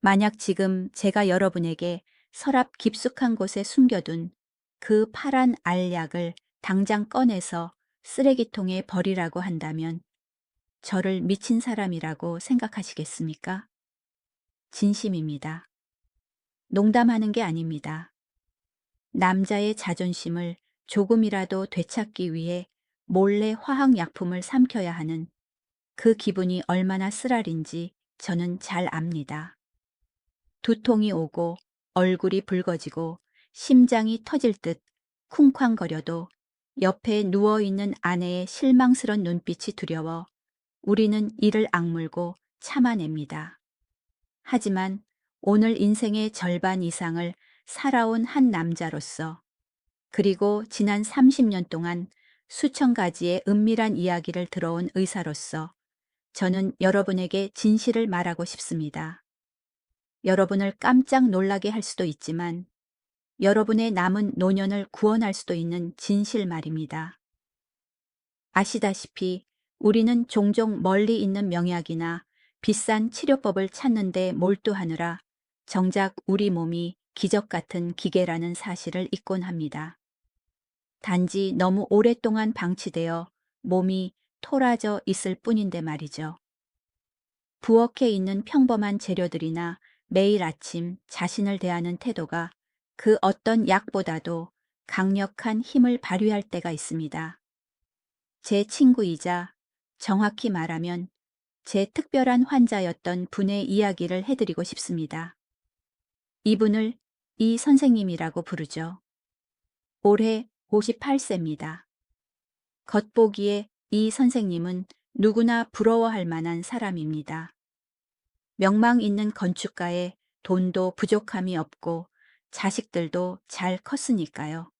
만약 지금 제가 여러분에게 서랍 깊숙한 곳에 숨겨둔 그 파란 알약을 당장 꺼내서 쓰레기통에 버리라고 한다면 저를 미친 사람이라고 생각하시겠습니까? 진심입니다. 농담하는 게 아닙니다. 남자의 자존심을 조금이라도 되찾기 위해 몰래 화학약품을 삼켜야 하는 그 기분이 얼마나 쓰라린지 저는 잘 압니다. 두통이 오고 얼굴이 붉어지고 심장이 터질 듯 쿵쾅거려도 옆에 누워있는 아내의 실망스런 눈빛이 두려워 우리는 이를 악물고 참아냅니다. 하지만 오늘 인생의 절반 이상을 살아온 한 남자로서, 그리고 지난 30년 동안 수천 가지의 은밀한 이야기를 들어온 의사로서 저는 여러분에게 진실을 말하고 싶습니다. 여러분을 깜짝 놀라게 할 수도 있지만 여러분의 남은 노년을 구원할 수도 있는 진실 말입니다. 아시다시피 우리는 종종 멀리 있는 명약이나 비싼 치료법을 찾는 데 몰두하느라 정작 우리 몸이 기적 같은 기계라는 사실을 잊곤 합니다. 단지 너무 오랫동안 방치되어 몸이 토라져 있을 뿐인데 말이죠. 부엌에 있는 평범한 재료들이나 매일 아침 자신을 대하는 태도가 그 어떤 약보다도 강력한 힘을 발휘할 때가 있습니다. 제 친구이자 정확히 말하면 제 특별한 환자였던 분의 이야기를 해드리고 싶습니다. 이분을 이 선생님이라고 부르죠. 올해 58세입니다. 겉보기에 이 선생님은 누구나 부러워할 만한 사람입니다. 명망 있는 건축가에 돈도 부족함이 없고 자식들도 잘 컸으니까요.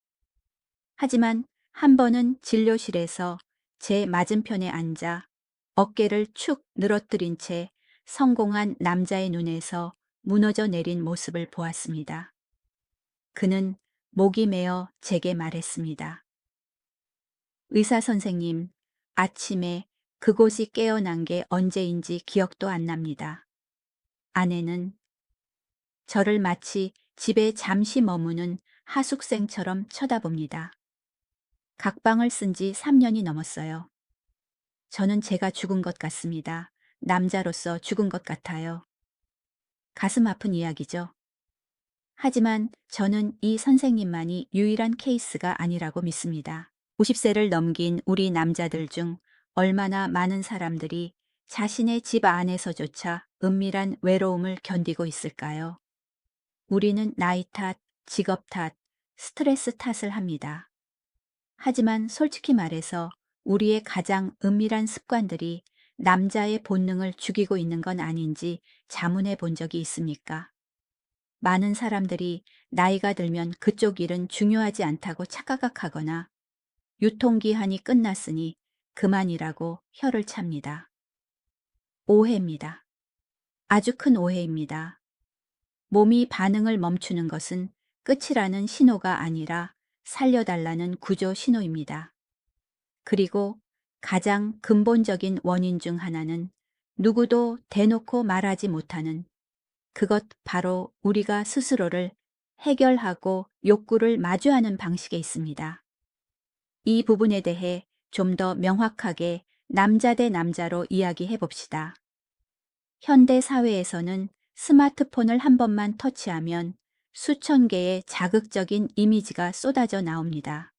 하지만 한 번은 진료실에서 제 맞은편에 앉아 어깨를 축 늘어뜨린 채 성공한 남자의 눈에서 무너져 내린 모습을 보았습니다. 그는 목이 메어 제게 말했습니다. 의사 선생님, 아침에 그곳이 깨어난 게 언제인지 기억도 안 납니다. 아내는 저를 마치 집에 잠시 머무는 하숙생처럼 쳐다봅니다. 각방을 쓴 지 3년이 넘었어요. 저는 제가 죽은 것 같습니다. 남자로서 죽은 것 같아요. 가슴 아픈 이야기죠. 하지만 저는 이 선생님만이 유일한 케이스가 아니라고 믿습니다. 50세를 넘긴 우리 남자들 중 얼마나 많은 사람들이 자신의 집 안에서조차 은밀한 외로움을 견디고 있을까요? 우리는 나이 탓, 직업 탓, 스트레스 탓을 합니다. 하지만 솔직히 말해서 우리의 가장 은밀한 습관들이 남자의 본능을 죽이고 있는 건 아닌지 자문해 본 적이 있습니까? 많은 사람들이 나이가 들면 그쪽 일은 중요하지 않다고 착각하거나 유통기한이 끝났으니 그만이라고 혀를 찹니다. 오해입니다. 아주 큰 오해입니다. 몸이 반응을 멈추는 것은 끝이라는 신호가 아니라 살려달라는 구조 신호입니다. 그리고 가장 근본적인 원인 중 하나는 누구도 대놓고 말하지 못하는 그것 바로 우리가 스스로를 해결하고 욕구를 마주하는 방식에 있습니다. 이 부분에 대해 좀 더 명확하게 남자 대 남자로 이야기해 봅시다. 현대 사회에서는 스마트폰을 한 번만 터치하면 수천 개의 자극적인 이미지가 쏟아져 나옵니다.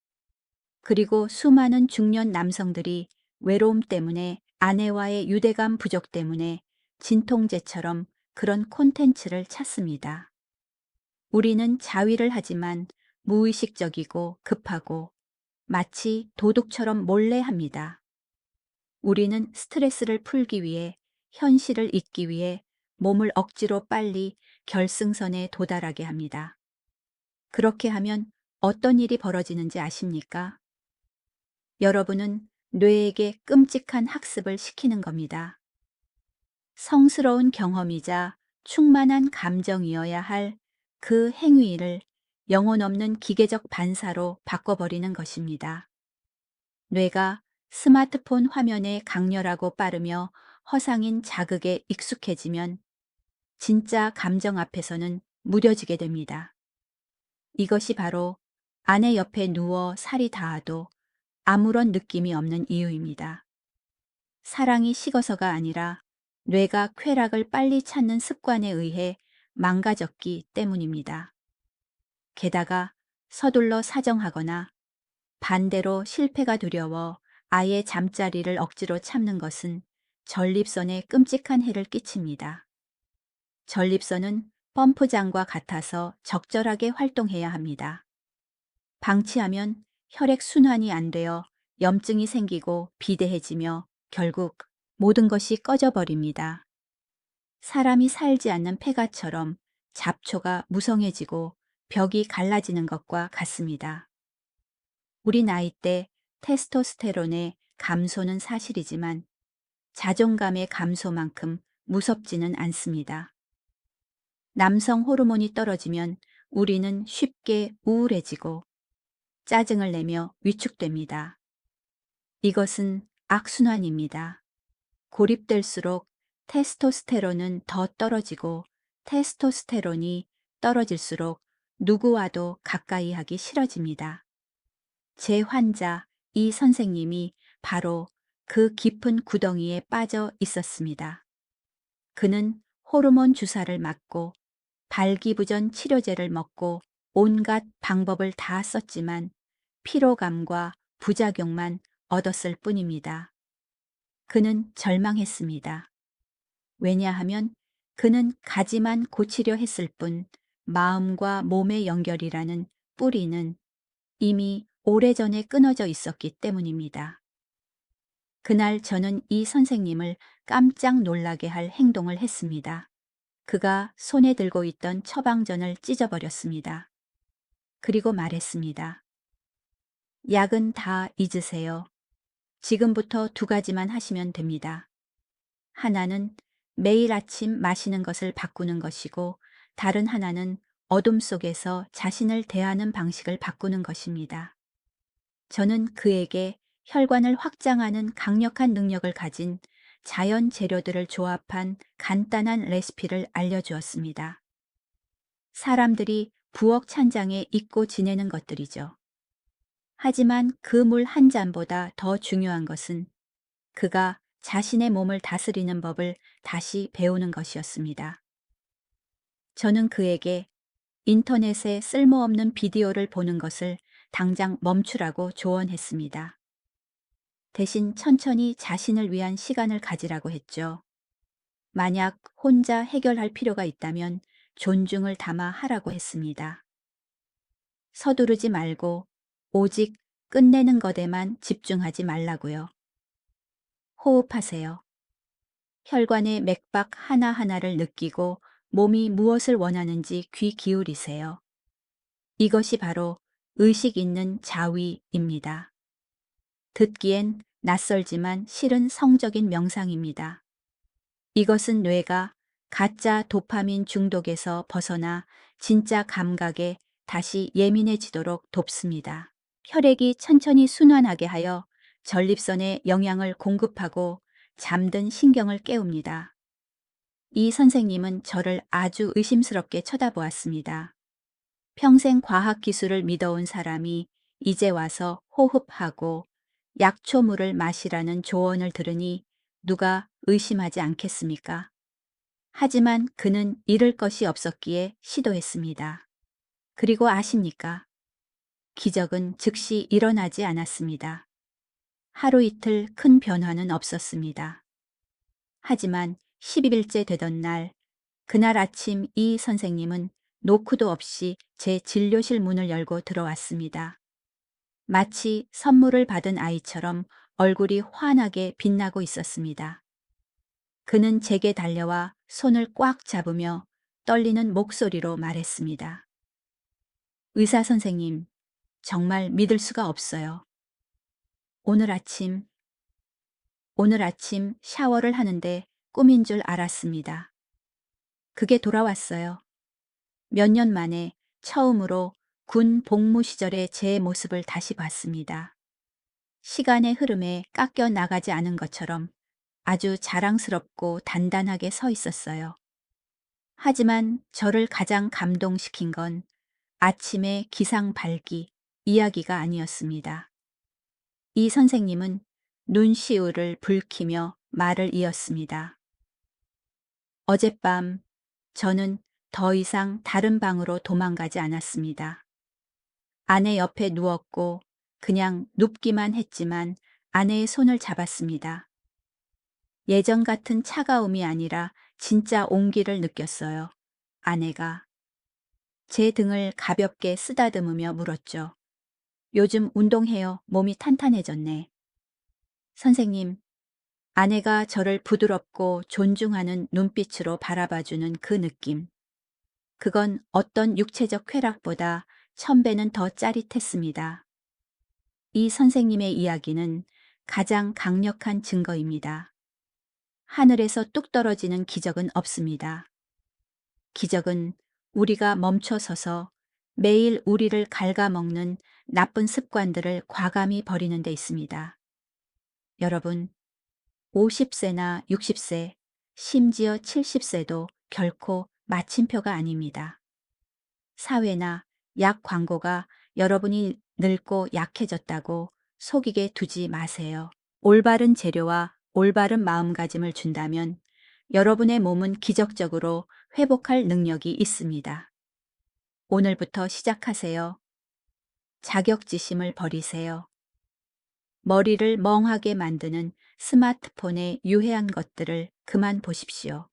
그리고 수많은 중년 남성들이 외로움 때문에 아내와의 유대감 부족 때문에 진통제처럼 그런 콘텐츠를 찾습니다. 우리는 자위를 하지만 무의식적이고 급하고 마치 도둑처럼 몰래 합니다. 우리는 스트레스를 풀기 위해 현실을 잊기 위해 몸을 억지로 빨리 결승선에 도달하게 합니다. 그렇게 하면 어떤 일이 벌어지는지 아십니까? 여러분은 뇌에게 끔찍한 학습을 시키는 겁니다. 성스러운 경험이자 충만한 감정이어야 할 그 행위를 영혼 없는 기계적 반사로 바꿔버리는 것입니다. 뇌가 스마트폰 화면에 강렬하고 빠르며 허상인 자극에 익숙해지면 진짜 감정 앞에서는 무뎌지게 됩니다. 이것이 바로 아내 옆에 누워 살이 닿아도 아무런 느낌이 없는 이유입니다. 사랑이 식어서가 아니라 뇌가 쾌락을 빨리 찾는 습관에 의해 망가졌기 때문입니다. 게다가 서둘러 사정하거나 반대로 실패가 두려워 아예 잠자리를 억지로 참는 것은 전립선에 끔찍한 해를 끼칩니다. 전립선은 펌프장과 같아서 적절하게 활동해야 합니다. 방치하면 혈액 순환이 안 되어 염증이 생기고 비대해지며 결국 모든 것이 꺼져버립니다. 사람이 살지 않는 폐가처럼 잡초가 무성해지고 벽이 갈라지는 것과 같습니다. 우리 나이 때 테스토스테론의 감소는 사실이지만 자존감의 감소만큼 무섭지는 않습니다. 남성 호르몬이 떨어지면 우리는 쉽게 우울해지고 짜증을 내며 위축됩니다. 이것은 악순환입니다. 고립될수록 테스토스테론은 더 떨어지고 테스토스테론이 떨어질수록 누구와도 가까이 하기 싫어집니다. 제 환자 이 선생님이 바로 그 깊은 구덩이에 빠져 있었습니다. 그는 호르몬 주사를 맞고 발기부전 치료제를 먹고 온갖 방법을 다 썼지만 피로감과 부작용만 얻었을 뿐입니다. 그는 절망했습니다. 왜냐하면 그는 가지만 고치려 했을 뿐 마음과 몸의 연결이라는 뿌리는 이미 오래전에 끊어져 있었기 때문입니다. 그날 저는 이 선생님을 깜짝 놀라게 할 행동을 했습니다. 그가 손에 들고 있던 처방전을 찢어버렸습니다. 그리고 말했습니다. 약은 다 잊으세요. 지금부터 두 가지만 하시면 됩니다. 하나는 매일 아침 마시는 것을 바꾸는 것이고 다른 하나는 어둠 속에서 자신을 대하는 방식을 바꾸는 것입니다. 저는 그에게 혈관을 확장하는 강력한 능력을 가진 자연 재료들을 조합한 간단한 레시피를 알려주었습니다. 사람들이 부엌 찬장에 잊고 지내는 것들이죠. 하지만 그 물 한 잔보다 더 중요한 것은 그가 자신의 몸을 다스리는 법을 다시 배우는 것이었습니다. 저는 그에게 인터넷에 쓸모없는 비디오를 보는 것을 당장 멈추라고 조언했습니다. 대신 천천히 자신을 위한 시간을 가지라고 했죠. 만약 혼자 해결할 필요가 있다면 존중을 담아 하라고 했습니다. 서두르지 말고 오직 끝내는 것에만 집중하지 말라고요. 호흡하세요. 혈관의 맥박 하나하나를 느끼고 몸이 무엇을 원하는지 귀 기울이세요. 이것이 바로 의식 있는 자위입니다. 듣기엔 낯설지만 실은 성적인 명상입니다. 이것은 뇌가 가짜 도파민 중독에서 벗어나 진짜 감각에 다시 예민해지도록 돕습니다. 혈액이 천천히 순환하게 하여 전립선에 영양을 공급하고 잠든 신경을 깨웁니다. 이 선생님은 저를 아주 의심스럽게 쳐다보았습니다. 평생 과학기술을 믿어온 사람이 이제 와서 호흡하고 약초물을 마시라는 조언을 들으니 누가 의심하지 않겠습니까? 하지만 그는 잃을 것이 없었기에 시도했습니다. 그리고 아십니까? 기적은 즉시 일어나지 않았습니다. 하루 이틀 큰 변화는 없었습니다. 하지만 10일째 되던 날, 그날 아침 이 선생님은 노크도 없이 제 진료실 문을 열고 들어왔습니다. 마치 선물을 받은 아이처럼 얼굴이 환하게 빛나고 있었습니다. 그는 제게 달려와 손을 꽉 잡으며 떨리는 목소리로 말했습니다. 의사 선생님, 정말 믿을 수가 없어요. 오늘 아침 샤워를 하는데 꿈인 줄 알았습니다. 그게 돌아왔어요. 몇 년 만에 처음으로 군 복무 시절의 제 모습을 다시 봤습니다. 시간의 흐름에 깎여 나가지 않은 것처럼 아주 자랑스럽고 단단하게 서 있었어요. 하지만 저를 가장 감동시킨 건 아침의 기상 발기 이야기가 아니었습니다. 이 선생님은 눈시울을 붉히며 말을 이었습니다. 어젯밤 저는 더 이상 다른 방으로 도망가지 않았습니다. 아내 옆에 누웠고 그냥 눕기만 했지만 아내의 손을 잡았습니다. 예전 같은 차가움이 아니라 진짜 온기를 느꼈어요. 아내가 제 등을 가볍게 쓰다듬으며 물었죠. 요즘 운동해요. 몸이 탄탄해졌네. 선생님, 아내가 저를 부드럽고 존중하는 눈빛으로 바라봐주는 그 느낌. 그건 어떤 육체적 쾌락보다 1000배는 더 짜릿했습니다. 이 선생님의 이야기는 가장 강력한 증거입니다. 하늘에서 뚝 떨어지는 기적은 없습니다. 기적은 우리가 멈춰서서 매일 우리를 갉아먹는 나쁜 습관들을 과감히 버리는 데 있습니다. 여러분, 50세나 60세, 심지어 70세도 결코 마침표가 아닙니다. 사회나 약 광고가 여러분이 늙고 약해졌다고 속이게 두지 마세요. 올바른 재료와 올바른 마음가짐을 준다면 여러분의 몸은 기적적으로 회복할 능력이 있습니다. 오늘부터 시작하세요. 자격지심을 버리세요. 머리를 멍하게 만드는 스마트폰의 유해한 것들을 그만 보십시오.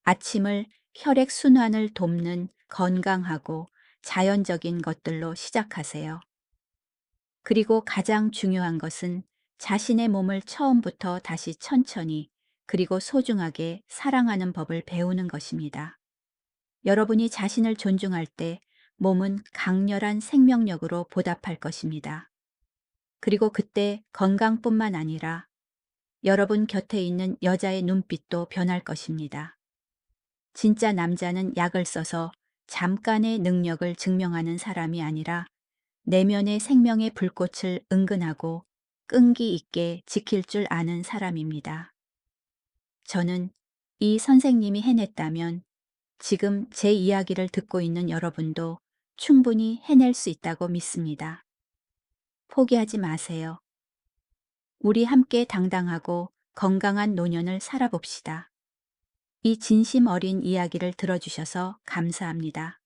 아침을 혈액 순환을 돕는 건강하고 자연적인 것들로 시작하세요. 그리고 가장 중요한 것은 자신의 몸을 처음부터 다시 천천히 그리고 소중하게 사랑하는 법을 배우는 것입니다. 여러분이 자신을 존중할 때 몸은 강렬한 생명력으로 보답할 것입니다. 그리고 그때 건강뿐만 아니라 여러분 곁에 있는 여자의 눈빛도 변할 것입니다. 진짜 남자는 약을 써서 잠깐의 능력을 증명하는 사람이 아니라 내면의 생명의 불꽃을 은근하고 끈기 있게 지킬 줄 아는 사람입니다. 저는 이 선생님이 해냈다면 지금 제 이야기를 듣고 있는 여러분도 충분히 해낼 수 있다고 믿습니다. 포기하지 마세요. 우리 함께 당당하고 건강한 노년을 살아봅시다. 이 진심 어린 이야기를 들어주셔서 감사합니다.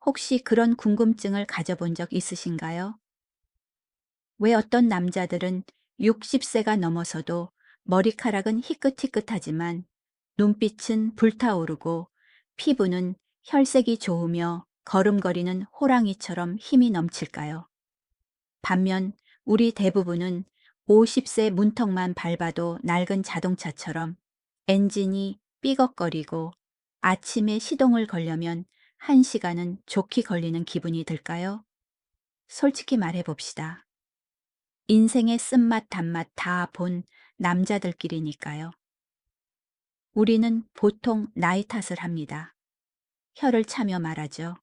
혹시 그런 궁금증을 가져본 적 있으신가요? 왜 어떤 남자들은 60세가 넘어서도 머리카락은 희끗희끗하지만 눈빛은 불타오르고 피부는 혈색이 좋으며 걸음걸이는 호랑이처럼 힘이 넘칠까요? 반면 우리 대부분은 50세 문턱만 밟아도 낡은 자동차처럼 엔진이 삐걱거리고 아침에 시동을 걸려면 1시간은 좋게 걸리는 기분이 들까요? 솔직히 말해봅시다. 인생의 쓴맛 단맛 다 본 남자들끼리니까요. 우리는 보통 나이 탓을 합니다. 혀를 차며 말하죠.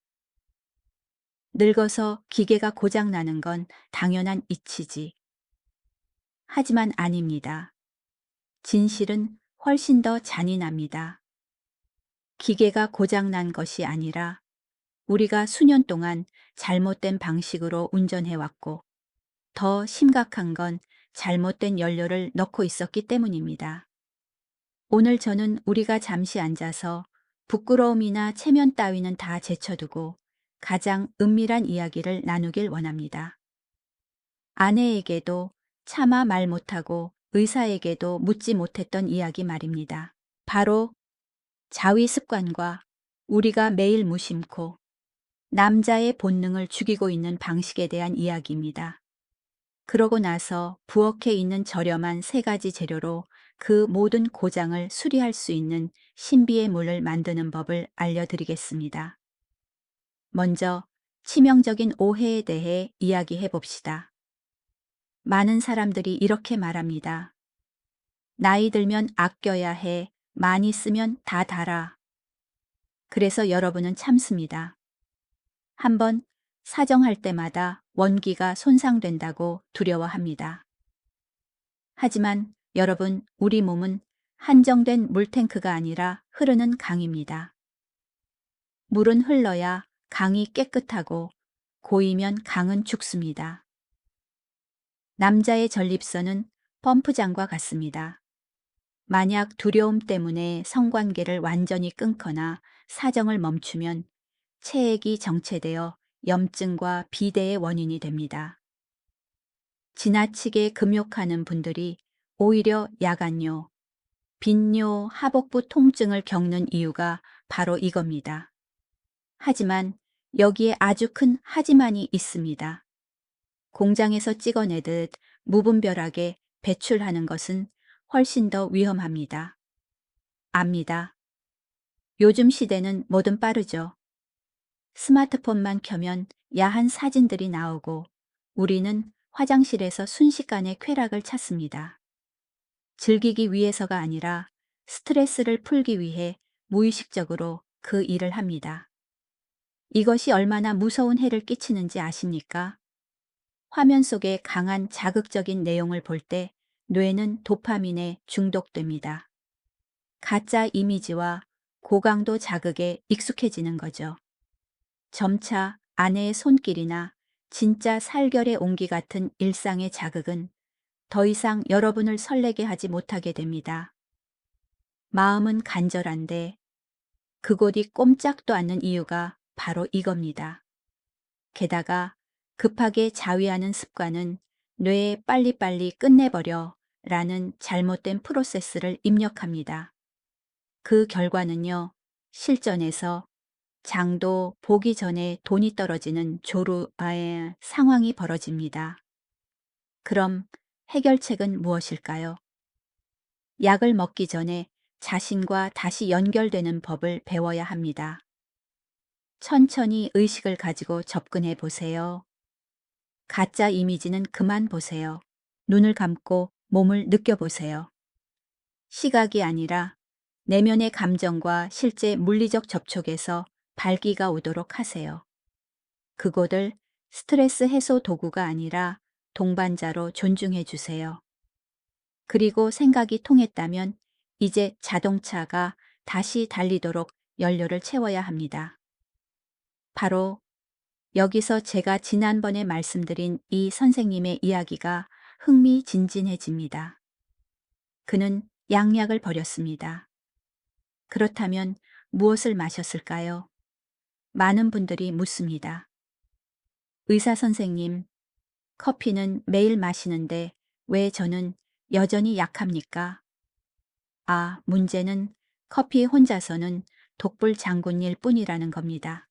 늙어서 기계가 고장나는 건 당연한 이치지. 하지만 아닙니다. 진실은 훨씬 더 잔인합니다. 기계가 고장난 것이 아니라 우리가 수년 동안 잘못된 방식으로 운전해왔고 더 심각한 건 잘못된 연료를 넣고 있었기 때문입니다. 오늘 저는 우리가 잠시 앉아서 부끄러움이나 체면 따위는 다 제쳐두고 가장 은밀한 이야기를 나누길 원합니다. 아내에게도 차마 말 못하고 의사에게도 묻지 못했던 이야기 말입니다. 바로 자위 습관과 우리가 매일 무심코 남자의 본능을 죽이고 있는 방식에 대한 이야기입니다. 그러고 나서 부엌에 있는 저렴한 3가지 재료로 그 모든 고장을 수리할 수 있는 신비의 물을 만드는 법을 알려드리겠습니다. 먼저 치명적인 오해에 대해 이야기해 봅시다. 많은 사람들이 이렇게 말합니다. 나이 들면 아껴야 해. 많이 쓰면 다 달아. 그래서 여러분은 참습니다. 한번 사정할 때마다 원기가 손상된다고 두려워합니다. 하지만 여러분, 우리 몸은 한정된 물탱크가 아니라 흐르는 강입니다. 물은 흘러야 강이 깨끗하고 고이면 강은 죽습니다. 남자의 전립선은 펌프장과 같습니다. 만약 두려움 때문에 성관계를 완전히 끊거나 사정을 멈추면 체액이 정체되어 염증과 비대의 원인이 됩니다. 지나치게 금욕하는 분들이 오히려 야간요, 빈뇨, 하복부 통증을 겪는 이유가 바로 이겁니다. 하지만 여기에 아주 큰 하지만이 있습니다. 공장에서 찍어내듯 무분별하게 배출하는 것은 훨씬 더 위험합니다. 압니다. 요즘 시대는 뭐든 빠르죠. 스마트폰만 켜면 야한 사진들이 나오고 우리는 화장실에서 순식간에 쾌락을 찾습니다. 즐기기 위해서가 아니라 스트레스를 풀기 위해 무의식적으로 그 일을 합니다. 이것이 얼마나 무서운 해를 끼치는지 아십니까? 화면 속에 강한 자극적인 내용을 볼 때 뇌는 도파민에 중독됩니다. 가짜 이미지와 고강도 자극에 익숙해지는 거죠. 점차 아내의 손길이나 진짜 살결의 온기 같은 일상의 자극은 더 이상 여러분을 설레게 하지 못하게 됩니다. 마음은 간절한데 그곳이 꼼짝도 않는 이유가 바로 이겁니다. 게다가 급하게 자위하는 습관은 뇌에 빨리빨리 끝내버려 라는 잘못된 프로세스를 입력합니다. 그 결과는요, 실전에서 장도 보기 전에 돈이 떨어지는 조루아의 상황이 벌어집니다. 그럼 해결책은 무엇일까요? 약을 먹기 전에 자신과 다시 연결되는 법을 배워야 합니다. 천천히 의식을 가지고 접근해 보세요. 가짜 이미지는 그만 보세요. 눈을 감고 몸을 느껴보세요. 시각이 아니라 내면의 감정과 실제 물리적 접촉에서 발기가 오도록 하세요. 그곳을 스트레스 해소 도구가 아니라 동반자로 존중해 주세요. 그리고 생각이 통했다면 이제 자동차가 다시 달리도록 연료를 채워야 합니다. 바로 여기서 제가 지난번에 말씀드린 이 선생님의 이야기가 흥미진진해집니다. 그는 양약을 버렸습니다. 그렇다면 무엇을 마셨을까요? 많은 분들이 묻습니다. 의사 선생님, 커피는 매일 마시는데 왜 저는 여전히 약합니까? 아, 문제는 커피 혼자서는 독불 장군일 뿐이라는 겁니다.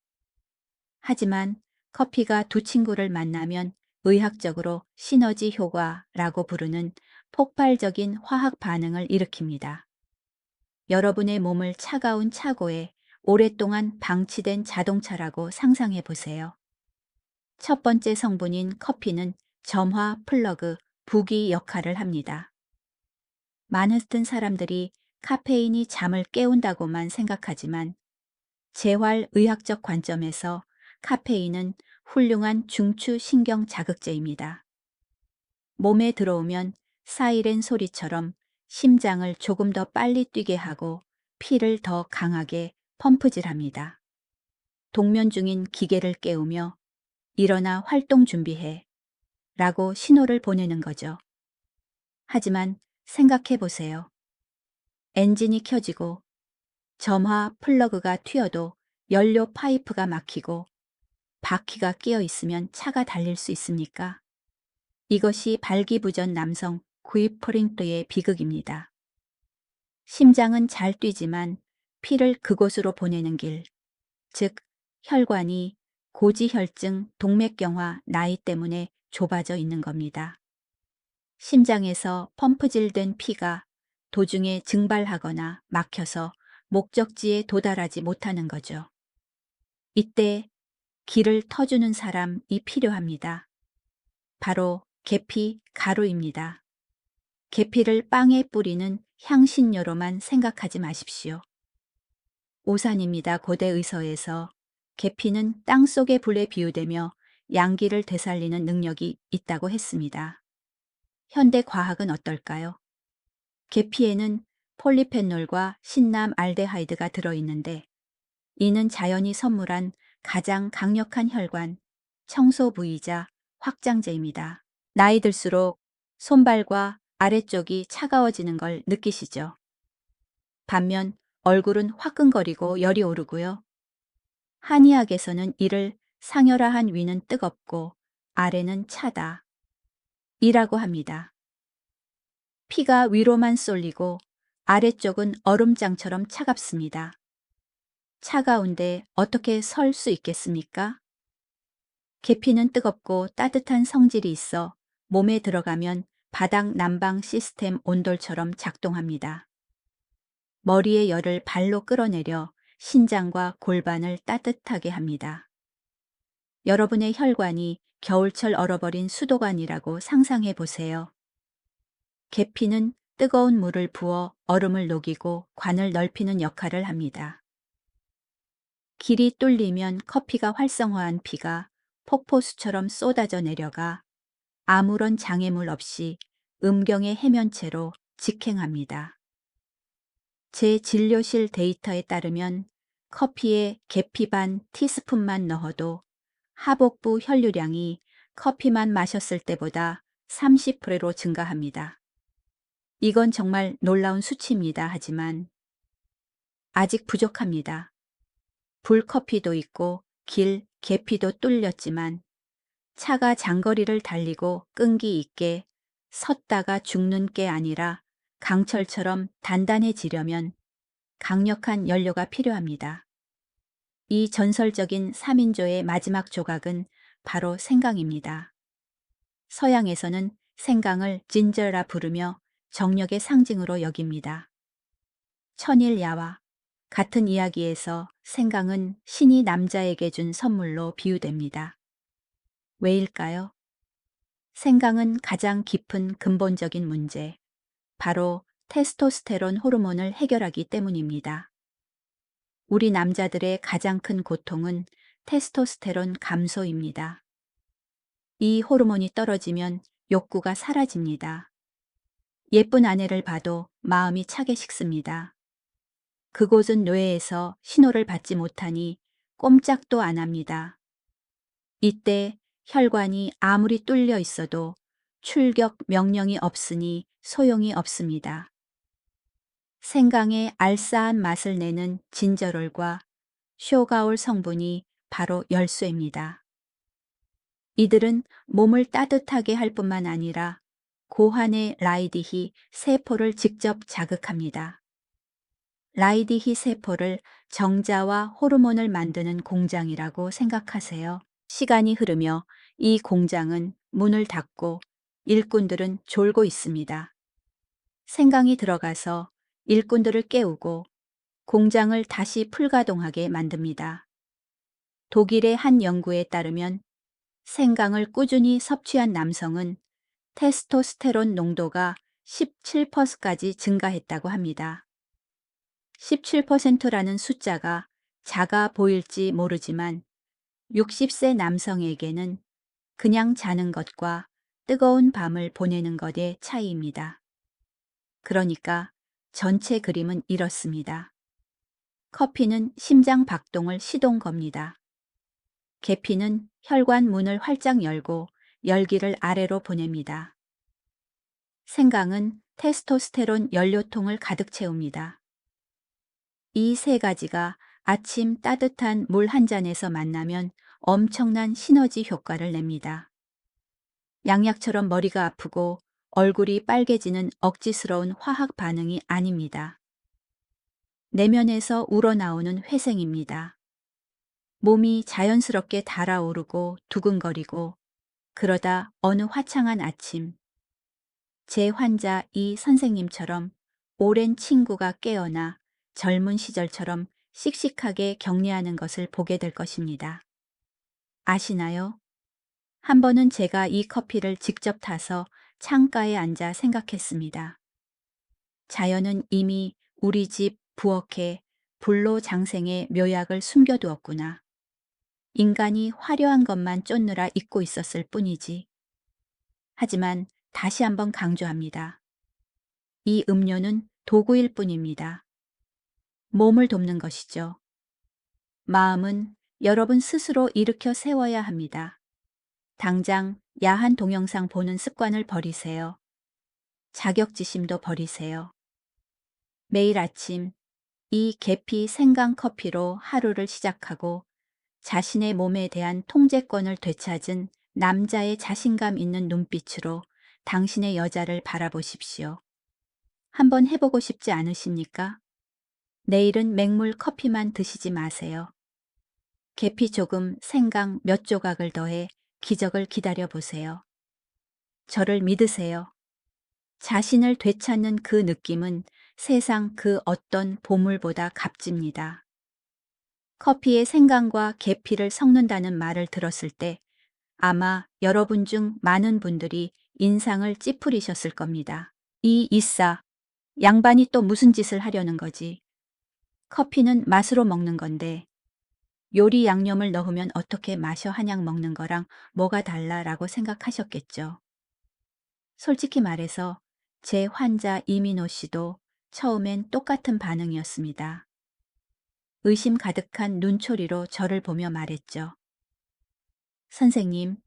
하지만 커피가 두 친구를 만나면 의학적으로 시너지 효과라고 부르는 폭발적인 화학 반응을 일으킵니다. 여러분의 몸을 차가운 차고에 오랫동안 방치된 자동차라고 상상해 보세요. 첫 번째 성분인 커피는 점화 플러그, 부기 역할을 합니다. 많은 사람들이 카페인이 잠을 깨운다고만 생각하지만 재활의학적 관점에서 카페인은 훌륭한 중추 신경 자극제입니다. 몸에 들어오면 사이렌 소리처럼 심장을 조금 더 빨리 뛰게 하고 피를 더 강하게 펌프질합니다. 동면 중인 기계를 깨우며 일어나 활동 준비해 라고 신호를 보내는 거죠. 하지만 생각해 보세요. 엔진이 켜지고 점화 플러그가 튀어도 연료 파이프가 막히고 바퀴가 끼어 있으면 차가 달릴 수 있습니까? 이것이 발기부전 남성 구이퍼링트의 비극입니다. 심장은 잘 뛰지만 피를 그곳으로 보내는 길, 즉 혈관이 고지혈증, 동맥경화, 나이 때문에 좁아져 있는 겁니다. 심장에서 펌프질된 피가 도중에 증발하거나 막혀서 목적지에 도달하지 못하는 거죠. 이때 길을 터주는 사람이 필요합니다. 바로 계피 가루입니다. 계피를 빵에 뿌리는 향신료로만 생각하지 마십시오. 오산입니다. 고대 의서에서 계피는 땅속의 불에 비유되며 양기를 되살리는 능력이 있다고 했습니다. 현대 과학은 어떨까요? 계피에는 폴리페놀과 신남 알데하이드가 들어있는데 이는 자연이 선물한 가장 강력한 혈관, 청소 부위자 확장제입니다. 나이 들수록 손발과 아래쪽이 차가워지는 걸 느끼시죠? 반면 얼굴은 화끈거리고 열이 오르고요. 한의학에서는 이를 상열화한 위는 뜨겁고 아래는 차다 이라고 합니다. 피가 위로만 쏠리고 아래쪽은 얼음장처럼 차갑습니다. 차가운데 어떻게 설 수 있겠습니까? 계피는 뜨겁고 따뜻한 성질이 있어 몸에 들어가면 바닥 난방 시스템 온돌처럼 작동합니다. 머리의 열을 발로 끌어내려 신장과 골반을 따뜻하게 합니다. 여러분의 혈관이 겨울철 얼어버린 수도관이라고 상상해 보세요. 계피는 뜨거운 물을 부어 얼음을 녹이고 관을 넓히는 역할을 합니다. 길이 뚫리면 커피가 활성화한 피가 폭포수처럼 쏟아져 내려가 아무런 장애물 없이 음경의 해면체로 직행합니다. 제 진료실 데이터에 따르면 커피에 계피 반 티스푼만 넣어도 하복부 혈류량이 커피만 마셨을 때보다 30%로 증가합니다. 이건 정말 놀라운 수치입니다. 하지만 아직 부족합니다. 불커피도 있고 길 계피도 뚫렸지만 차가 장거리를 달리고 끈기 있게 섰다가 죽는 게 아니라 강철처럼 단단해지려면 강력한 연료가 필요합니다. 이 전설적인 3인조의 마지막 조각은 바로 생강입니다. 서양에서는 생강을 진저라 부르며 정력의 상징으로 여깁니다. 천일야와 같은 이야기에서 생강은 신이 남자에게 준 선물로 비유됩니다. 왜일까요? 생강은 가장 깊은 근본적인 문제, 바로 테스토스테론 호르몬을 해결하기 때문입니다. 우리 남자들의 가장 큰 고통은 테스토스테론 감소입니다. 이 호르몬이 떨어지면 욕구가 사라집니다. 예쁜 아내를 봐도 마음이 차게 식습니다. 그곳은 뇌에서 신호를 받지 못하니 꼼짝도 안 합니다. 이때 혈관이 아무리 뚫려 있어도 출격 명령이 없으니 소용이 없습니다. 생강의 알싸한 맛을 내는 진저롤과 쇼가올 성분이 바로 열쇠입니다. 이들은 몸을 따뜻하게 할 뿐만 아니라 고환의 라이디히 세포를 직접 자극합니다. 라이디히 세포를 정자와 호르몬을 만드는 공장이라고 생각하세요. 시간이 흐르며 이 공장은 문을 닫고 일꾼들은 졸고 있습니다. 생강이 들어가서 일꾼들을 깨우고 공장을 다시 풀가동하게 만듭니다. 독일의 한 연구에 따르면 생강을 꾸준히 섭취한 남성은 테스토스테론 농도가 17%까지 증가했다고 합니다. 17%라는 숫자가 작아 보일지 모르지만 60세 남성에게는 그냥 자는 것과 뜨거운 밤을 보내는 것의 차이입니다. 그러니까 전체 그림은 이렇습니다. 커피는 심장 박동을 시동 겁니다. 계피는 혈관 문을 활짝 열고 열기를 아래로 보냅니다. 생강은 테스토스테론 연료통을 가득 채웁니다. 이 세 가지가 아침 따뜻한 물 한 잔에서 만나면 엄청난 시너지 효과를 냅니다. 양약처럼 머리가 아프고 얼굴이 빨개지는 억지스러운 화학 반응이 아닙니다. 내면에서 우러나오는 회생입니다. 몸이 자연스럽게 달아오르고 두근거리고 그러다 어느 화창한 아침 제 환자 이 선생님처럼 오랜 친구가 깨어나 젊은 시절처럼 씩씩하게 격리하는 것을 보게 될 것입니다. 아시나요? 한 번은 제가 이 커피를 직접 타서 창가에 앉아 생각했습니다. 자연은 이미 우리 집 부엌에 불로장생의 묘약을 숨겨두었구나. 인간이 화려한 것만 쫓느라 잊고 있었을 뿐이지. 하지만 다시 한번 강조합니다. 이 음료는 도구일 뿐입니다. 몸을 돕는 것이죠. 마음은 여러분 스스로 일으켜 세워야 합니다. 당장 야한 동영상 보는 습관을 버리세요. 자격지심도 버리세요. 매일 아침 이 계피 생강 커피로 하루를 시작하고 자신의 몸에 대한 통제권을 되찾은 남자의 자신감 있는 눈빛으로 당신의 여자를 바라보십시오. 한번 해보고 싶지 않으십니까? 내일은 맹물 커피만 드시지 마세요. 계피 조금, 생강 몇 조각을 더해 기적을 기다려 보세요. 저를 믿으세요. 자신을 되찾는 그 느낌은 세상 그 어떤 보물보다 값집니다. 커피에 생강과 계피를 섞는다는 말을 들었을 때 아마 여러분 중 많은 분들이 인상을 찌푸리셨을 겁니다. 이 이싸, 양반이 또 무슨 짓을 하려는 거지? 커피는 맛으로 먹는 건데 요리 양념을 넣으면 어떻게 마셔 한약 먹는 거랑 뭐가 달라라고 생각하셨겠죠. 솔직히 말해서 제 환자 이민호 씨도 처음엔 똑같은 반응이었습니다. 의심 가득한 눈초리로 저를 보며 말했죠. 선생님,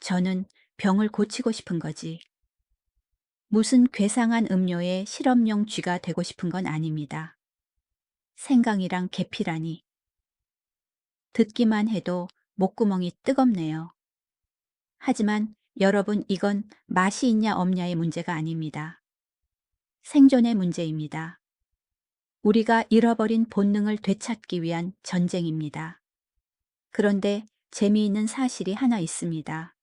저는 병을 고치고 싶은 거지. 무슨 괴상한 음료의 실험용 쥐가 되고 싶은 건 아닙니다. 생강이랑 계피라니. 듣기만 해도 목구멍이 뜨겁네요. 하지만 여러분 이건 맛이 있냐 없냐의 문제가 아닙니다. 생존의 문제입니다. 우리가 잃어버린 본능을 되찾기 위한 전쟁입니다. 그런데 재미있는 사실이 하나 있습니다.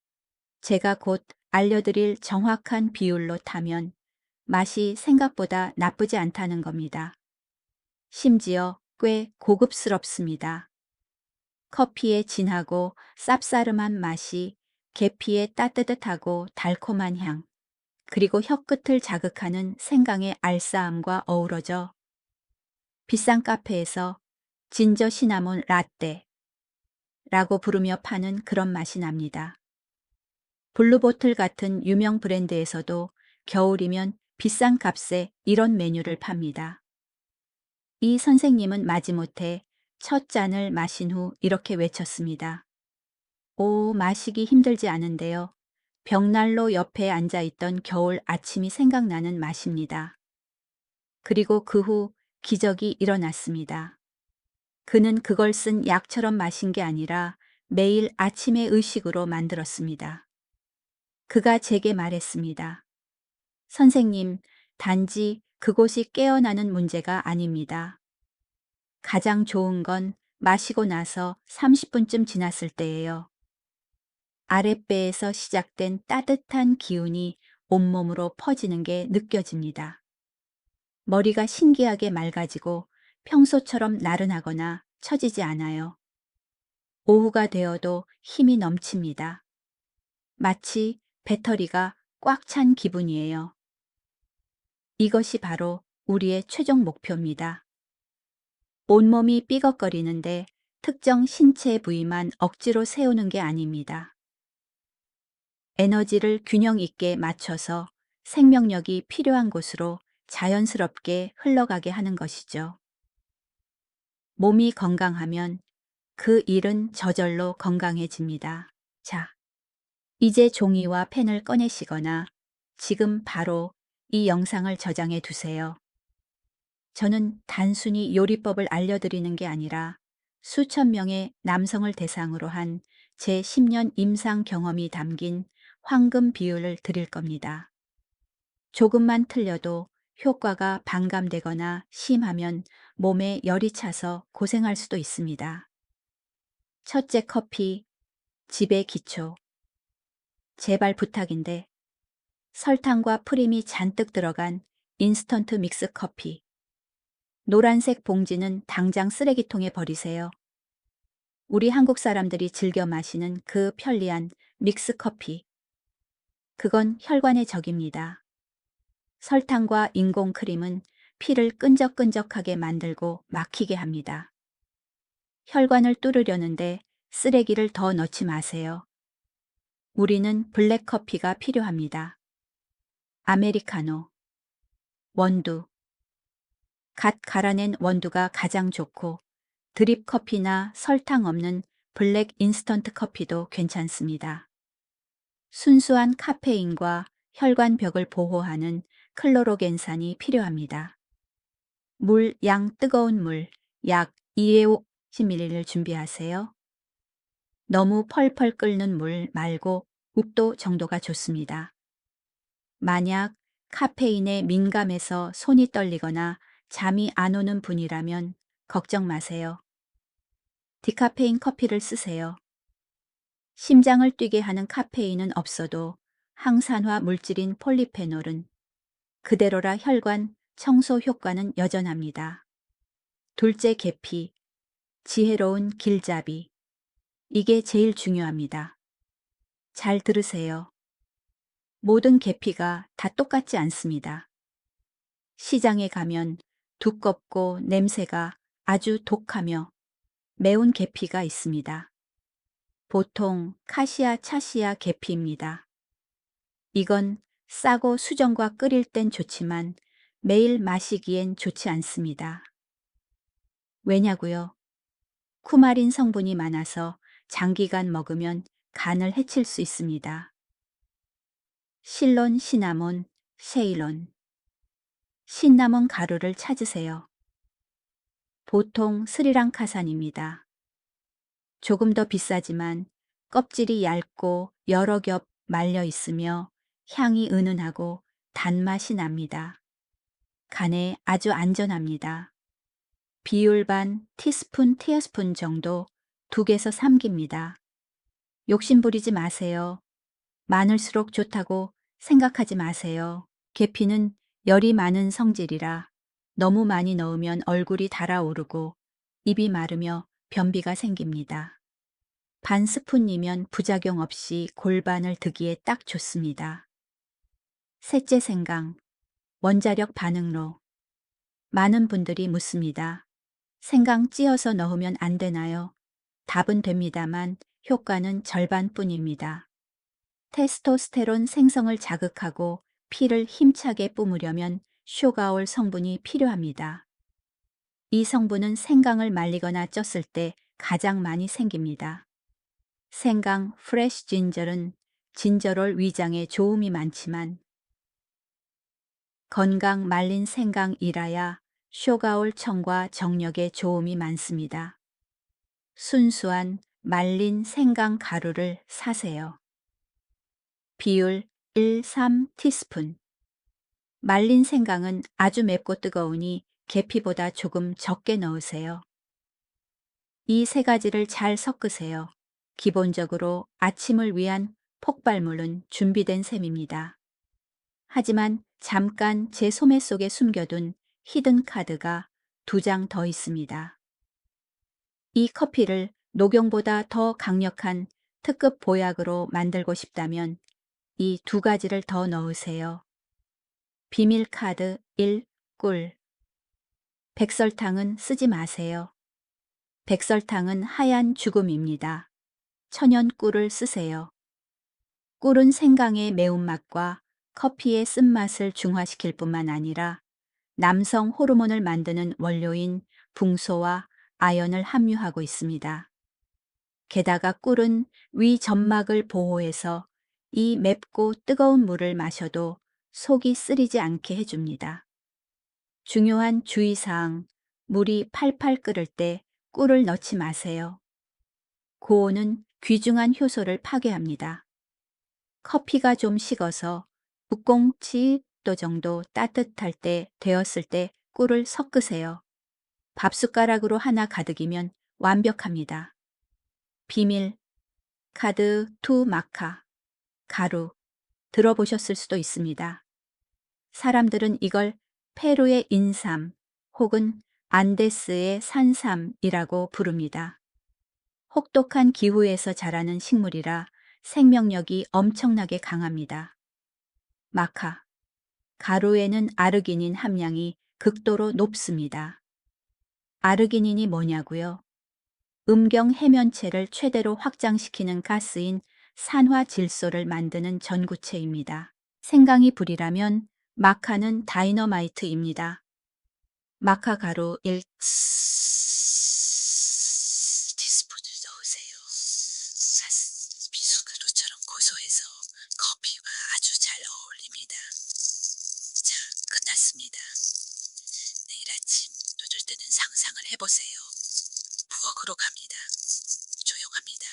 제가 곧 알려드릴 정확한 비율로 타면 맛이 생각보다 나쁘지 않다는 겁니다. 심지어 꽤 고급스럽습니다. 커피의 진하고 쌉싸름한 맛이 계피의 따뜻하고 달콤한 향, 그리고 혀끝을 자극하는 생강의 알싸함과 어우러져 비싼 카페에서 진저 시나몬 라떼라고 부르며 파는 그런 맛이 납니다. 블루보틀 같은 유명 브랜드에서도 겨울이면 비싼 값에 이런 메뉴를 팝니다. 이 선생님은 마지못해 첫 잔을 마신 후 이렇게 외쳤습니다. 오, 마시기 힘들지 않은데요. 벽난로 옆에 앉아있던 겨울 아침이 생각나는 맛입니다. 그리고 그 후 기적이 일어났습니다. 그는 그걸 쓴 약처럼 마신 게 아니라 매일 아침의 의식으로 만들었습니다. 그가 제게 말했습니다. 선생님, 단지 그곳이 깨어나는 문제가 아닙니다. 가장 좋은 건 마시고 나서 30분쯤 지났을 때예요. 아랫배에서 시작된 따뜻한 기운이 온몸으로 퍼지는 게 느껴집니다. 머리가 신기하게 맑아지고 평소처럼 나른하거나 처지지 않아요. 오후가 되어도 힘이 넘칩니다. 마치 배터리가 꽉 찬 기분이에요. 이것이 바로 우리의 최종 목표입니다. 온몸이 삐걱거리는데 특정 신체 부위만 억지로 세우는 게 아닙니다. 에너지를 균형 있게 맞춰서 생명력이 필요한 곳으로 자연스럽게 흘러가게 하는 것이죠. 몸이 건강하면 그 일은 저절로 건강해집니다. 자, 이제 종이와 펜을 꺼내시거나 지금 바로 이 영상을 저장해 두세요. 저는 단순히 요리법을 알려드리는 게 아니라 수천 명의 남성을 대상으로 한 제 10년 임상 경험이 담긴 황금 비율을 드릴 겁니다. 조금만 틀려도 효과가 반감되거나 심하면 몸에 열이 차서 고생할 수도 있습니다. 첫째 커피, 집의 기초. 제발 부탁인데 설탕과 프림이 잔뜩 들어간 인스턴트 믹스 커피. 노란색 봉지는 당장 쓰레기통에 버리세요. 우리 한국 사람들이 즐겨 마시는 그 편리한 믹스 커피. 그건 혈관의 적입니다. 설탕과 인공 크림은 피를 끈적끈적하게 만들고 막히게 합니다. 혈관을 뚫으려는데 쓰레기를 더 넣지 마세요. 우리는 블랙 커피가 필요합니다. 아메리카노, 원두, 갓 갈아낸 원두가 가장 좋고 드립 커피나 설탕 없는 블랙 인스턴트 커피도 괜찮습니다. 순수한 카페인과 혈관벽을 보호하는 클로로겐산이 필요합니다. 물 양 뜨거운 물 약 250ml를 준비하세요. 너무 펄펄 끓는 물 말고 6도 정도가 좋습니다. 만약 카페인에 민감해서 손이 떨리거나 잠이 안 오는 분이라면 걱정 마세요. 디카페인 커피를 쓰세요. 심장을 뛰게 하는 카페인은 없어도 항산화 물질인 폴리페놀은 그대로라 혈관 청소 효과는 여전합니다. 둘째 계피, 지혜로운 길잡이. 이게 제일 중요합니다. 잘 들으세요. 모든 계피가 다 똑같지 않습니다. 시장에 가면 두껍고 냄새가 아주 독하며 매운 계피가 있습니다. 보통 카시아 차시아 계피입니다. 이건 싸고 수정과 끓일 땐 좋지만 매일 마시기엔 좋지 않습니다. 왜냐고요? 쿠마린 성분이 많아서 장기간 먹으면 간을 해칠 수 있습니다. 실론, 시나몬, 세일론. 신나몬 가루를 찾으세요. 보통 스리랑카산입니다. 조금 더 비싸지만 껍질이 얇고 여러 겹 말려 있으며 향이 은은하고 단맛이 납니다. 간에 아주 안전합니다. 비율 반 티스푼, 티어스푼 정도 2개에서 3개입니다. 욕심 부리지 마세요. 많을수록 좋다고 생각하지 마세요. 계피는 열이 많은 성질이라 너무 많이 넣으면 얼굴이 달아오르고 입이 마르며 변비가 생깁니다. 반 스푼이면 부작용 없이 골반을 드기에 딱 좋습니다. 셋째 생강, 원자력 반응로. 많은 분들이 묻습니다. 생강 찧어서 넣으면 안 되나요? 답은 됩니다만 효과는 절반뿐입니다. 테스토스테론 생성을 자극하고 피를 힘차게 뿜으려면 쇼가올 성분이 필요합니다. 이 성분은 생강을 말리거나 쪘을 때 가장 많이 생깁니다. 생강 프레쉬 진저는 진저롤 위장에 좋음이 많지만 건강 말린 생강이라야 쇼가올 청과 정력에 좋음이 많습니다. 순수한 말린 생강 가루를 사세요. 비율 1-3티스푼. 말린 생강은 아주 맵고 뜨거우니 계피보다 조금 적게 넣으세요. 이 세 가지를 잘 섞으세요. 기본적으로 아침을 위한 폭발물은 준비된 셈입니다. 하지만 잠깐 제 소매 속에 숨겨둔 히든 카드가 2장 더 있습니다. 이 커피를 녹용보다 더 강력한 특급 보약으로 만들고 싶다면 이 2가지를 더 넣으세요. 비밀 카드 1. 꿀. 백설탕은 쓰지 마세요. 백설탕은 하얀 죽음입니다. 천연 꿀을 쓰세요. 꿀은 생강의 매운맛과 커피의 쓴맛을 중화시킬 뿐만 아니라 남성 호르몬을 만드는 원료인 붕소와 아연을 함유하고 있습니다. 게다가 꿀은 위 점막을 보호해서 이 맵고 뜨거운 물을 마셔도 속이 쓰리지 않게 해줍니다. 중요한 주의사항, 물이 팔팔 끓을 때 꿀을 넣지 마세요. 고온은 귀중한 효소를 파괴합니다. 커피가 좀 식어서 607도 정도 따뜻할 때 되었을 때 꿀을 섞으세요. 밥숟가락으로 하나 가득이면 완벽합니다. 비밀 카드 투 마카 가루 들어보셨을 수도 있습니다. 사람들은 이걸 페루의 인삼 혹은 안데스의 산삼이라고 부릅니다. 혹독한 기후에서 자라는 식물이라 생명력이 엄청나게 강합니다. 마카 가루에는 아르기닌 함량이 극도로 높습니다. 아르기닌이 뭐냐고요? 음경 해면체를 최대로 확장시키는 가스인 산화질소를 만드는 전구체입니다. 생강이 불이라면 마카는 다이너마이트입니다. 마카 가루 1티스푼을 넣으세요. 비수가루처럼 고소해서 커피와 아주 잘 어울립니다. 자, 끝났습니다. 내일 아침 눈을 뜨는 상상을 해보세요. 부엌으로 갑니다. 조용합니다.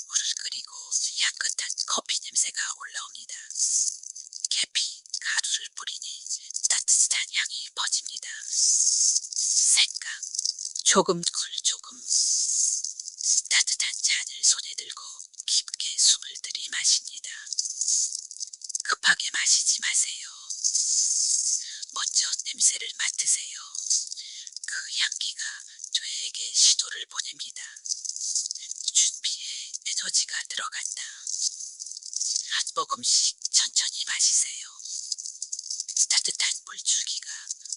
물을 끓이고 향긋한 커피 냄새가 올라옵니다. 계피, 가루를 뿌리니 따뜻한 향이 퍼집니다. 생강, 조금 꿀 조금. 따뜻한 잔을 손에 들고 깊게 숨을 들이마십니다. 급하게 마시지 마세요. 먼저 냄새를 맡으세요. 그 향기가 뇌에게 시도를 보냅니다. 준비에 에너지가 들어간다. 한 모금씩 천천히 마시세요. 따뜻한 물줄기가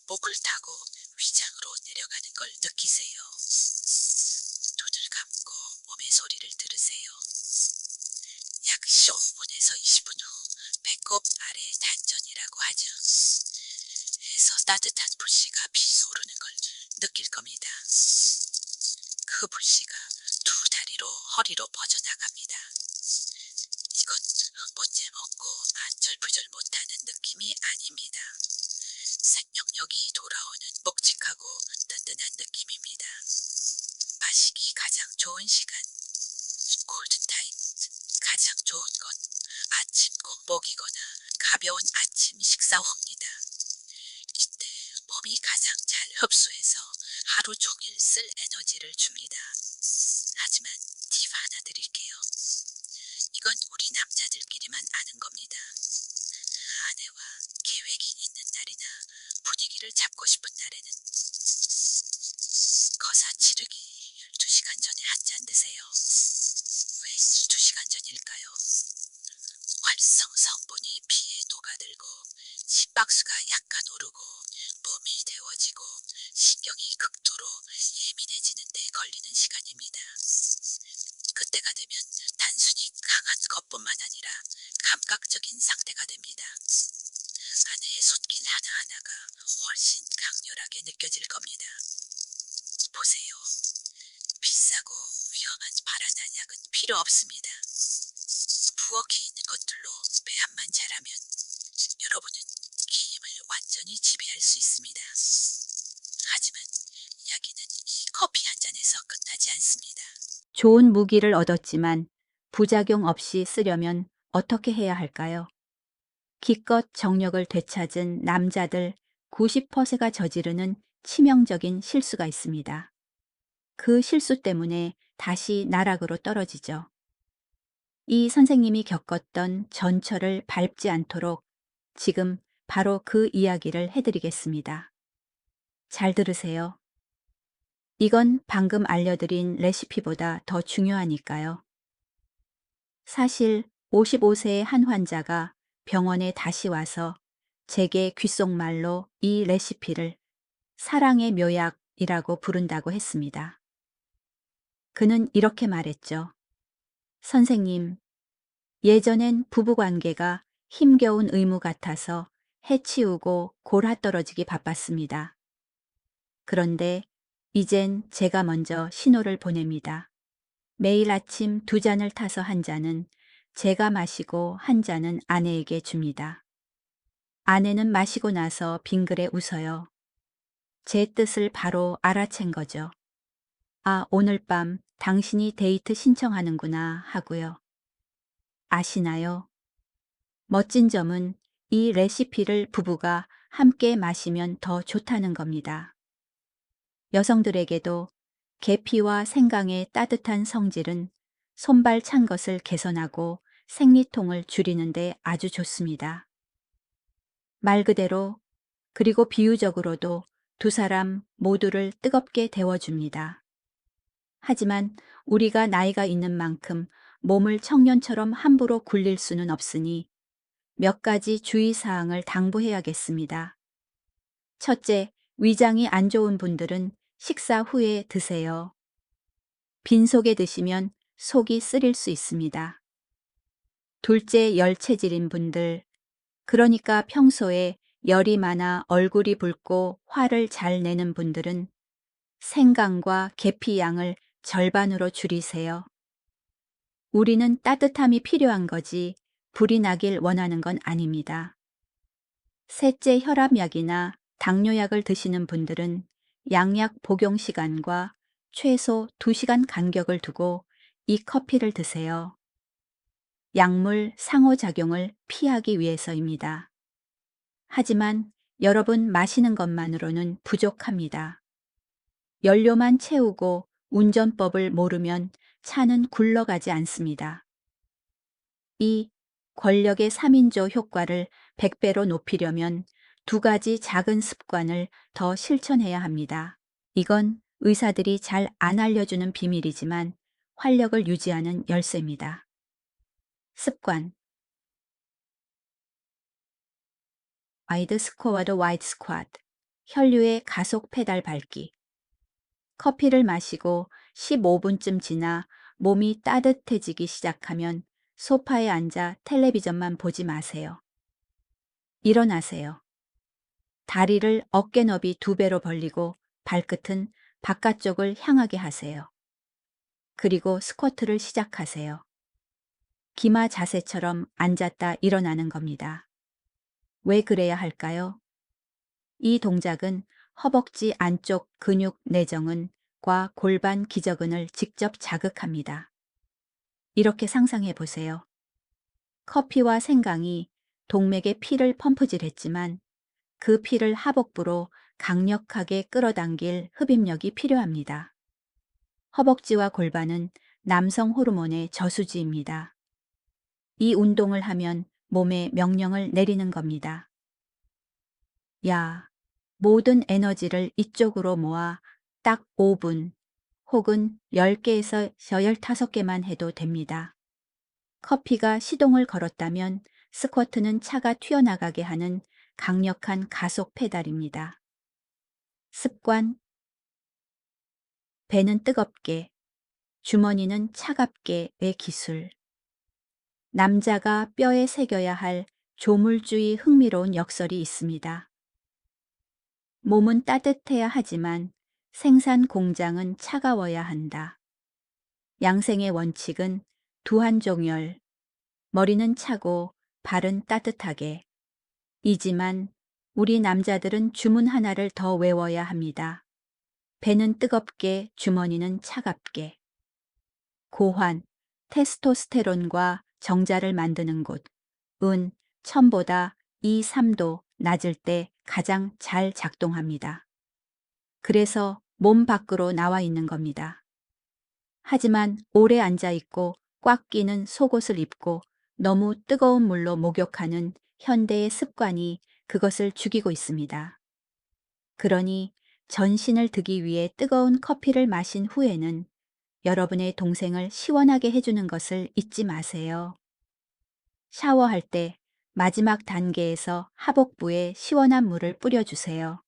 목을 타고 위장으로 내려가는 걸 느끼세요. 눈을 감고 몸의 소리를 들으세요. 약 15분에서 20분 후 배꼽 아래 단전이라고 하죠. 에서 따뜻한 불씨가 피어오르는 걸 느낄 겁니다. 그 불씨가 두 다리로 허리로 퍼져나갑니다. 이건 못제 먹고 안절부절 못하는 느낌이 아닙니다. 생명력이 돌아오는 묵직하고 든든한 느낌입니다. 마시기 가장 좋은 시간, 골든타임. 가장 좋은 건 아침 공복이거나 가벼운 아침 식사 후입니다. 이때 몸이 가장 잘 흡수해서 하루 종일 쓸 에너지를 줍니다. 하지만 팁 하나 드릴게요. 이건 우리 남자들끼리만 아는 겁니다. 아내와 계획이 있는 날이나 분위기를 잡고 싶은 날에는 거사 치르기 12시간 전에 한 잔 드세요. 왜 12시간 전일까요? 활성 성분이 피에 녹아들고 심박수가 약간 오르고 몸이 데워지고 신경이 극도로 예민해지는 데 걸리는 시간입니다. 그때가 되면 단순히 강한 것뿐만 아니라 감각적인 상태가 됩니다. 아내의 손길 하나하나가 훨씬 강렬하게 느껴질 겁니다. 보세요. 비싸고 위험한 발아난 약은 필요 없습니다. 부엌에 있는 것들로 배합만 잘하면 여러분은 기임을 완전히 지배할 수 있습니다. 하지만 이야기는 이 커피 한 잔에서 끝나지 않습니다. 좋은 무기를 얻었지만 부작용 없이 쓰려면 어떻게 해야 할까요? 기껏 정력을 되찾은 남자들 90%가 저지르는 치명적인 실수가 있습니다. 그 실수 때문에 다시 나락으로 떨어지죠. 이 선생님이 겪었던 전철을 밟지 않도록 지금 바로 그 이야기를 해드리겠습니다. 잘 들으세요. 이건 방금 알려드린 레시피보다 더 중요하니까요. 사실 55세의 한 환자가 병원에 다시 와서 제게 귓속말로 이 레시피를 사랑의 묘약이라고 부른다고 했습니다. 그는 이렇게 말했죠. 선생님, 예전엔 부부관계가 힘겨운 의무 같아서 해치우고 골아떨어지기 바빴습니다. 그런데 이젠 제가 먼저 신호를 보냅니다. 매일 아침 2잔을 타서 한 잔은 제가 마시고 한 잔은 아내에게 줍니다. 아내는 마시고 나서 빙그레 웃어요. 제 뜻을 바로 알아챈 거죠. 아, 오늘 밤 당신이 데이트 신청하는구나 하고요. 아시나요? 멋진 점은 이 레시피를 부부가 함께 마시면 더 좋다는 겁니다. 여성들에게도 계피와 생강의 따뜻한 성질은 손발 찬 것을 개선하고 생리통을 줄이는데 아주 좋습니다. 말 그대로 그리고 비유적으로도 두 사람 모두를 뜨겁게 데워줍니다. 하지만 우리가 나이가 있는 만큼 몸을 청년처럼 함부로 굴릴 수는 없으니 몇 가지 주의사항을 당부해야겠습니다. 첫째, 위장이 안 좋은 분들은 식사 후에 드세요. 빈속에 드시면 속이 쓰릴 수 있습니다. 둘째, 열체질인 분들, 그러니까 평소에 열이 많아 얼굴이 붉고 화를 잘 내는 분들은 생강과 계피 양을 절반으로 줄이세요. 우리는 따뜻함이 필요한 거지 불이 나길 원하는 건 아닙니다. 셋째, 혈압약이나 당뇨약을 드시는 분들은 양약 복용 시간과 최소 2시간 간격을 두고 이 커피를 드세요. 약물 상호작용을 피하기 위해서입니다. 하지만 여러분 마시는 것만으로는 부족합니다. 연료만 채우고 운전법을 모르면 차는 굴러가지 않습니다. 이 권력의 3인조 효과를 100배로 높이려면 2가지 작은 습관을 더 실천해야 합니다. 이건 의사들이 잘 안 알려주는 비밀이지만 활력을 유지하는 열쇠입니다. 습관. 와이드 스쿼드 와이드 스쿼트. 혈류의 가속 페달 밟기. 커피를 마시고 15분쯤 지나 몸이 따뜻해지기 시작하면 소파에 앉아 텔레비전만 보지 마세요. 일어나세요. 다리를 어깨 너비 2배로 벌리고 발끝은 바깥쪽을 향하게 하세요. 그리고 스쿼트를 시작하세요. 기마 자세처럼 앉았다 일어나는 겁니다. 왜 그래야 할까요? 이 동작은 허벅지 안쪽 근육 내정은과 골반 기저근을 직접 자극합니다. 이렇게 상상해 보세요. 커피와 생강이 동맥에 피를 펌프질했지만 그 피를 하복부로 강력하게 끌어당길 흡입력이 필요합니다. 허벅지와 골반은 남성 호르몬의 저수지입니다. 이 운동을 하면 몸에 명령을 내리는 겁니다. 야, 모든 에너지를 이쪽으로 모아 딱 5분 혹은 10개에서 15개만 해도 됩니다. 커피가 시동을 걸었다면 스쿼트는 차가 튀어나가게 하는 강력한 가속 페달입니다. 습관. 배는 뜨겁게, 주머니는 차갑게의 기술. 남자가 뼈에 새겨야 할 조물주의 흥미로운 역설이 있습니다. 몸은 따뜻해야 하지만 생산 공장은 차가워야 한다. 양생의 원칙은 두한종열, 머리는 차고 발은 따뜻하게. 이지만 우리 남자들은 주문 하나를 더 외워야 합니다. 배는 뜨겁게, 주머니는 차갑게. 고환, 테스토스테론과 정자를 만드는 곳, 은 1000보다 2, 3도 낮을 때 가장 잘 작동합니다. 그래서 몸 밖으로 나와 있는 겁니다. 하지만 오래 앉아 있고 꽉 끼는 속옷을 입고 너무 뜨거운 물로 목욕하는 현대의 습관이 그것을 죽이고 있습니다. 그러니 전신을 드기 위해 뜨거운 커피를 마신 후에는 여러분의 동생을 시원하게 해주는 것을 잊지 마세요. 샤워할 때 마지막 단계에서 하복부에 시원한 물을 뿌려주세요.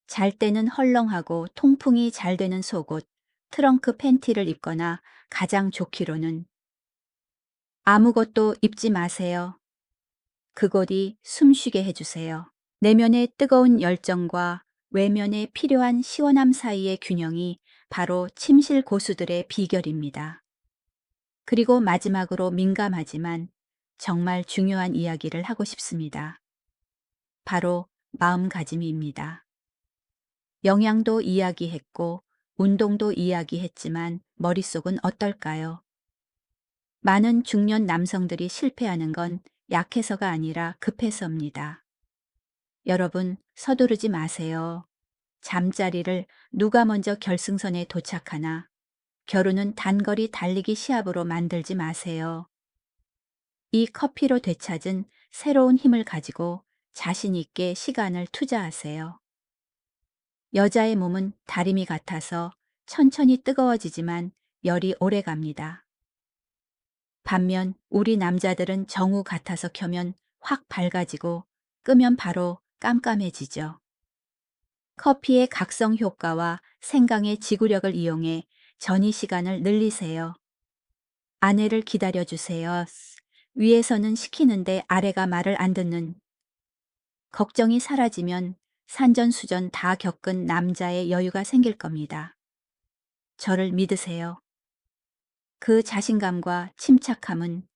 잘 때는 헐렁하고 통풍이 잘 되는 속옷, 트렁크 팬티를 입거나 가장 좋기로는 아무것도 입지 마세요. 그곳이 숨쉬게 해주세요. 내면의 뜨거운 열정과 외면에 필요한 시원함 사이의 균형이 바로 침실 고수들의 비결입니다. 그리고 마지막으로 민감하지만 정말 중요한 이야기를 하고 싶습니다. 바로 마음가짐입니다. 영양도 이야기했고 운동도 이야기했지만 머릿속은 어떨까요? 많은 중년 남성들이 실패하는 건 약해서가 아니라 급해서입니다. 여러분, 서두르지 마세요. 잠자리를 누가 먼저 결승선에 도착하나 결혼은 단거리 달리기 시합으로 만들지 마세요. 이 커피로 되찾은 새로운 힘을 가지고 자신 있게 시간을 투자하세요. 여자의 몸은 다리미 같아서 천천히 뜨거워지지만 열이 오래 갑니다. 반면 우리 남자들은 정우 같아서 켜면 확 밝아지고 끄면 바로 깜깜해지죠. 커피의 각성 효과와 생강의 지구력을 이용해 전이 시간을 늘리세요. 아내를 기다려주세요. 위에서는 시키는데 아래가 말을 안 듣는 걱정이 사라지면 산전수전 다 겪은 남자의 여유가 생길 겁니다. 저를 믿으세요. 그 자신감과 침착함은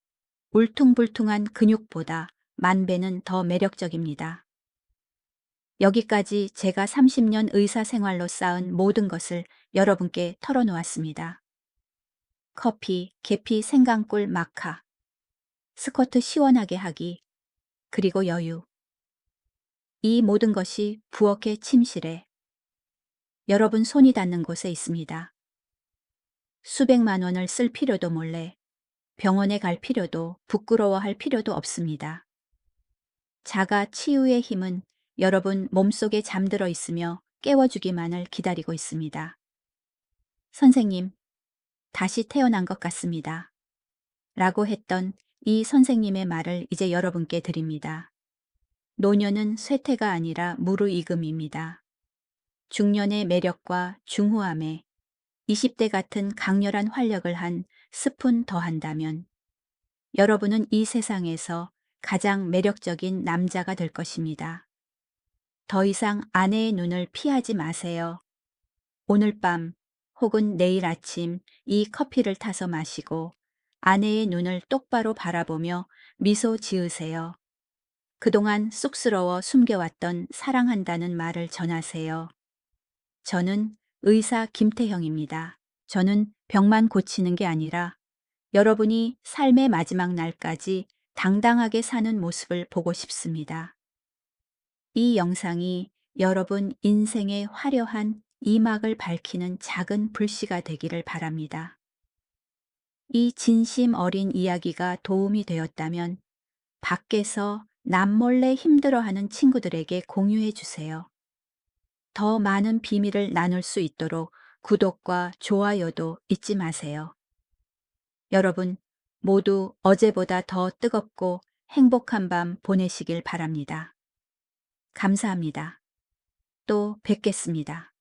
울퉁불퉁한 근육보다 만 배는 더 매력적입니다. 여기까지 제가 30년 의사 생활로 쌓은 모든 것을 여러분께 털어놓았습니다. 커피, 계피, 생강꿀, 마카, 스쿼트 시원하게 하기, 그리고 여유. 이 모든 것이 부엌의 침실에 여러분 손이 닿는 곳에 있습니다. 수백만 원을 쓸 필요도 몰래, 병원에 갈 필요도 부끄러워할 필요도 없습니다. 자가 치유의 힘은 여러분 몸속에 잠들어 있으며 깨워주기만을 기다리고 있습니다. 선생님, 다시 태어난 것 같습니다. 라고 했던 이 선생님의 말을 이제 여러분께 드립니다. 노년은 쇠퇴가 아니라 무르익음입니다. 중년의 매력과 중후함에 20대 같은 강렬한 활력을 한 스푼 더한다면 여러분은 이 세상에서 가장 매력적인 남자가 될 것입니다. 더 이상 아내의 눈을 피하지 마세요. 오늘 밤 혹은 내일 아침 이 커피를 타서 마시고 아내의 눈을 똑바로 바라보며 미소 지으세요. 그동안 쑥스러워 숨겨왔던 사랑한다는 말을 전하세요. 저는 의사 김태형입니다. 저는 병만 고치는 게 아니라 여러분이 삶의 마지막 날까지 당당하게 사는 모습을 보고 싶습니다. 이 영상이 여러분 인생의 화려한 이막을 밝히는 작은 불씨가 되기를 바랍니다. 이 진심 어린 이야기가 도움이 되었다면 밖에서 남몰래 힘들어하는 친구들에게 공유해 주세요. 더 많은 비밀을 나눌 수 있도록 구독과 좋아요도 잊지 마세요. 여러분 모두 어제보다 더 뜨겁고 행복한 밤 보내시길 바랍니다. 감사합니다. 또 뵙겠습니다.